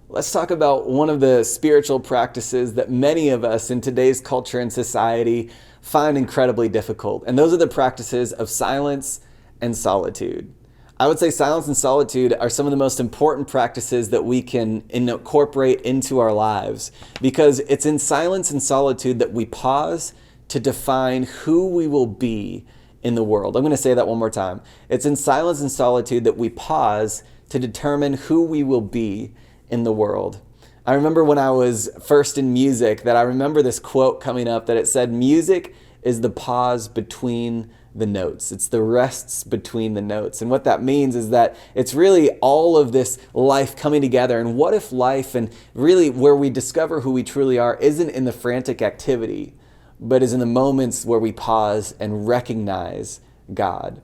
Let's talk about one of the spiritual practices that many of us in today's culture and society find incredibly difficult. And those are the practices of silence and solitude. I would say silence and solitude are some of the most important practices that we can incorporate into our lives, because it's in silence and solitude that we pause to define who we will be in the world. I'm going to say that one more time. It's in silence and solitude that we pause to determine who we will be in the world. I remember when I was first in music that I remember this quote coming up that it said, "Music is the pause between the notes. It's the rests between the notes." And what that means is that it's really all of this life coming together. And what if life, and really where we discover who we truly are, isn't in the frantic activity, but is in the moments where we pause and recognize God.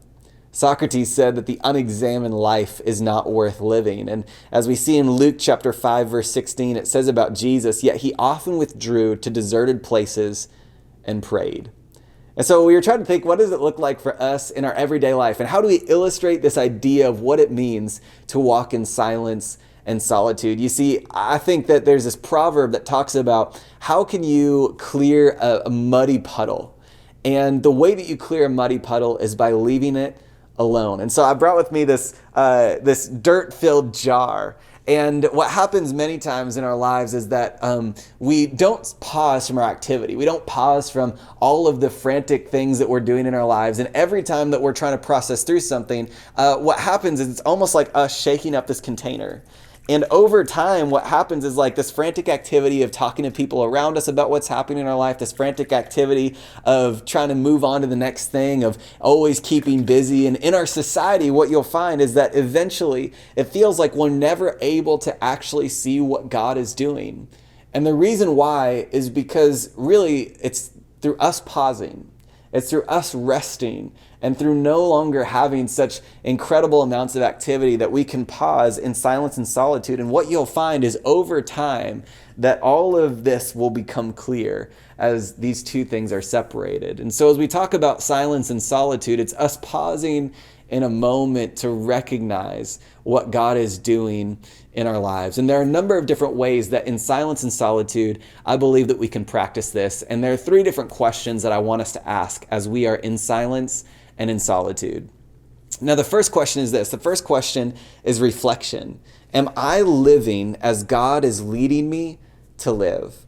Socrates said that the unexamined life is not worth living. And as we see in Luke chapter 5, verse 16, it says about Jesus, "Yet he often withdrew to deserted places and prayed." And so we were trying to think, what does it look like for us in our everyday life? And how do we illustrate this idea of what it means to walk in silence and solitude? You see, I think that there's this proverb that talks about how can you clear a muddy puddle? And the way that you clear a muddy puddle is by leaving it alone. And so I brought with me this dirt-filled jar. And what happens many times in our lives is that we don't pause from our activity. We don't pause from all of the frantic things that we're doing in our lives. And every time that we're trying to process through something, what happens is it's almost like us shaking up this container. And over time, what happens is like this frantic activity of talking to people around us about what's happening in our life, this frantic activity of trying to move on to the next thing, of always keeping busy. And in our society, what you'll find is that eventually it feels like we're never able to actually see what God is doing. And the reason why is because really it's through us pausing. It's through us resting and through no longer having such incredible amounts of activity that we can pause in silence and solitude. And what you'll find is over time that all of this will become clear as these two things are separated. And so as we talk about silence and solitude, it's us pausing in a moment to recognize what God is doing in our lives. And there are a number of different ways that in silence and solitude, I believe that we can practice this. And there are three different questions that I want us to ask as we are in silence and in solitude. Now, the first question is this. The first question is reflection. Am I living as God is leading me to live?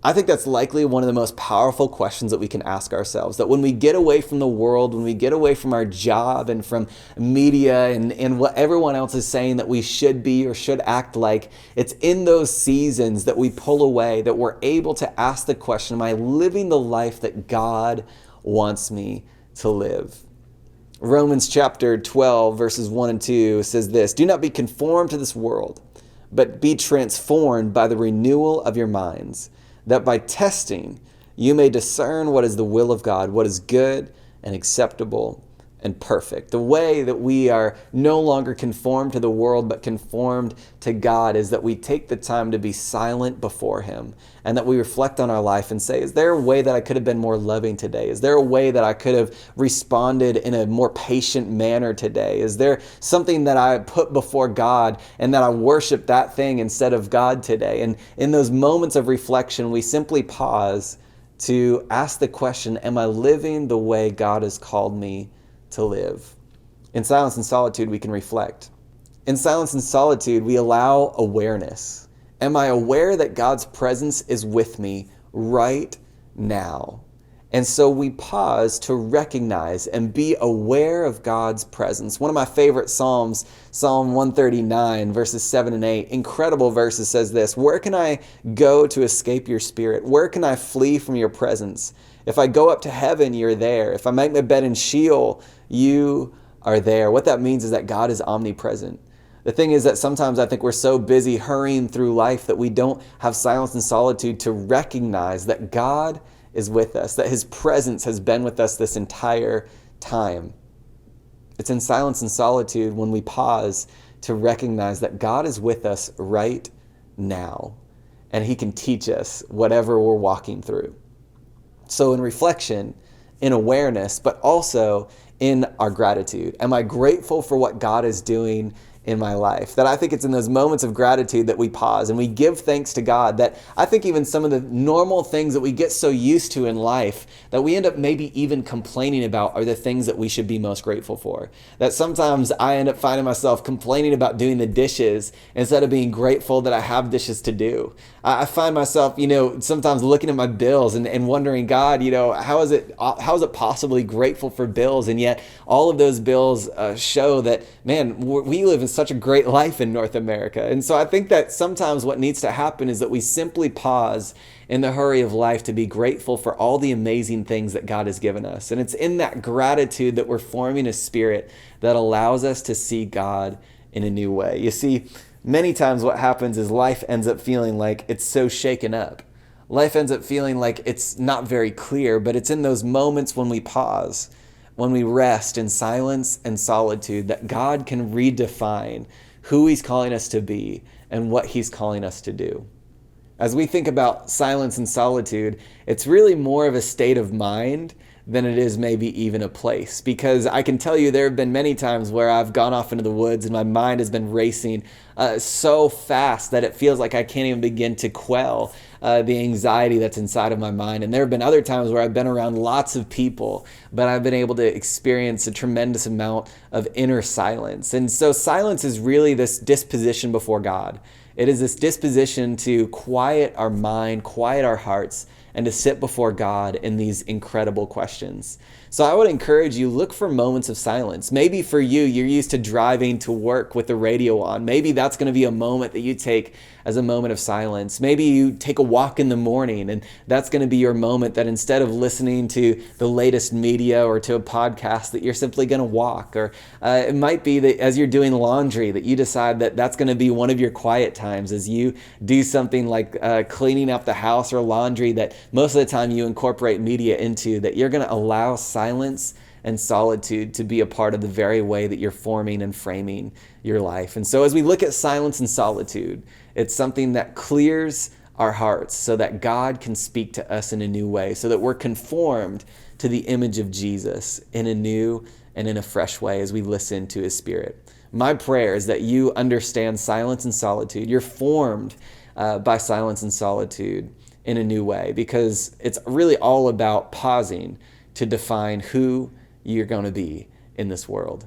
I think that's likely one of the most powerful questions that we can ask ourselves, that when we get away from the world, when we get away from our job and from media and what everyone else is saying that we should be or should act like, it's in those seasons that we pull away, that we're able to ask the question, am I living the life that God wants me to live? Romans chapter 12, verses 1 and 2 says this, "Do not be conformed to this world, but be transformed by the renewal of your minds, that by testing you may discern what is the will of God, what is good and acceptable and perfect." The way that we are no longer conformed to the world, but conformed to God, is that we take the time to be silent before Him and that we reflect on our life and say, is there a way that I could have been more loving today? Is there a way that I could have responded in a more patient manner today? Is there something that I put before God and that I worship that thing instead of God today? And in those moments of reflection, we simply pause to ask the question, am I living the way God has called me to live? In silence and solitude, we can reflect. In silence and solitude, we allow awareness. Am I aware that God's presence is with me right now? And so we pause to recognize and be aware of God's presence. One of my favorite Psalms, Psalm 139, verses 7 and 8, incredible verses, says this, "Where can I go to escape your spirit? Where can I flee from your presence? If I go up to heaven, you're there. If I make my bed in Sheol, you are there." What that means is that God is omnipresent. The thing is that sometimes I think we're so busy hurrying through life that we don't have silence and solitude to recognize that God is with us, that His presence has been with us this entire time. It's in silence and solitude when we pause to recognize that God is with us right now, and He can teach us whatever we're walking through. So in reflection, in awareness, but also in our gratitude. Am I grateful for what God is doing in my life. That I think it's in those moments of gratitude that we pause and we give thanks to God. That I think even some of the normal things that we get so used to in life that we end up maybe even complaining about are the things that we should be most grateful for. That sometimes I end up finding myself complaining about doing the dishes instead of being grateful that I have dishes to do. I find myself, sometimes looking at my bills and wondering, God, how is it possibly grateful for bills? And yet all of those bills show that, man, we live in such a great life in North America. And so I think that sometimes what needs to happen is that we simply pause in the hurry of life to be grateful for all the amazing things that God has given us. And it's in that gratitude that we're forming a spirit that allows us to see God in a new way. You see, many times what happens is life ends up feeling like it's so shaken up. Life ends up feeling like it's not very clear, but it's in those moments when we pause, when we rest in silence and solitude, that God can redefine who He's calling us to be and what He's calling us to do. As we think about silence and solitude, it's really more of a state of mind than it is maybe even a place. Because I can tell you there have been many times where I've gone off into the woods and my mind has been racing so fast that it feels like I can't even begin to quell the anxiety that's inside of my mind. And there have been other times where I've been around lots of people, but I've been able to experience a tremendous amount of inner silence. And so silence is really this disposition before God. It is this disposition to quiet our mind, quiet our hearts, and to sit before God in these incredible questions. So I would encourage you, look for moments of silence. Maybe for you, you're used to driving to work with the radio on. Maybe that's going to be a moment that you take as a moment of silence. Maybe you take a walk in the morning, and that's going to be your moment that instead of listening to the latest media or to a podcast, that you're simply going to walk. Or it might be that as you're doing laundry, that you decide that that's going to be one of your quiet times as you do something like cleaning up the house or laundry that most of the time you incorporate media into, that you're going to allow silence and solitude to be a part of the very way that you're forming and framing your life. And so as we look at silence and solitude, it's something that clears our hearts so that God can speak to us in a new way, so that we're conformed to the image of Jesus in a new and in a fresh way as we listen to His Spirit. My prayer is that you understand silence and solitude. You're formed by silence and solitude in a new way, because it's really all about pausing to define who you're going to be in this world.